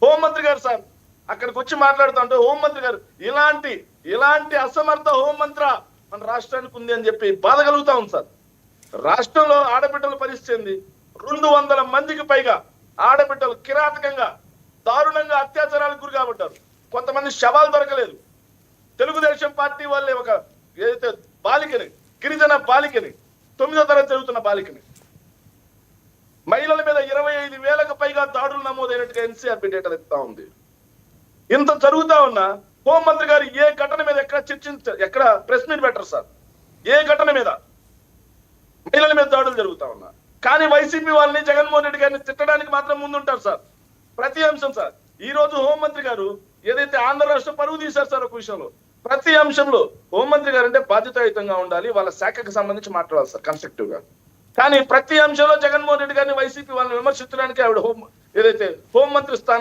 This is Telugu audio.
హోంమంత్రి గారు సార్ అక్కడికి వచ్చి మాట్లాడుతుంటే హోంమంత్రి గారు ఇలాంటి అసమర్థ హోంమంత్రి మన రాష్ట్రానికి ఉంది అని చెప్పి బాధ కలుగుతా ఉంది సార్. రాష్ట్రంలో ఆడబిడ్డల పరిస్థితి 200 మందికి పైగా ఆడబిడ్డలు కిరాతకంగా దారుణంగా అత్యాచారాలకు గురి కాబట్టారు. కొంతమంది శవాలు దొరకలేదు. తెలుగుదేశం పార్టీ వాళ్ళే ఒక ఏదైతే బాలికని, గిరిజన బాలికని, 9వ తరగతి చదువుతున్న బాలికని, మహిళల మీద 25,000కు పైగా దాడులు నమోదైనట్టుగా ఎన్సీఆర్బీ డేటా చెప్తా ఉంది. ఇంత జరుగుతా ఉన్నా హోంమంత్రి గారు ఏ ఘటన మీద ఎక్కడ ప్రెస్ మీట్ పెట్టరు సార్. ఏ ఘటన మీద మహిళల మీద దాడులు జరుగుతా ఉన్నా కానీ వైసీపీ వాళ్ళని, జగన్మోహన్ రెడ్డి గారిని తిట్టడానికి మాత్రం ముందుంటారు సార్ ప్రతి అంశం సార్. ఈ రోజు హోంమంత్రి గారు ఏదైతే ఆంధ్ర రాష్ట్ర పరువు తీశారు సార్ ఒక విషయంలో, ప్రతి అంశంలో హోంమంత్రి గారు అంటే బాధ్యతాయుతంగా ఉండాలి, వాళ్ళ శాఖకు సంబంధించి మాట్లాడాలి సార్ కన్స్ట్రక్టివ్ గా. కానీ ప్రతి అంశంలో జగన్మోహన్ రెడ్డి గారిని, వైసీపీ వాళ్ళని విమర్శించడానికి ఆవిడ ఏదైతే హోంమంత్రి స్థానం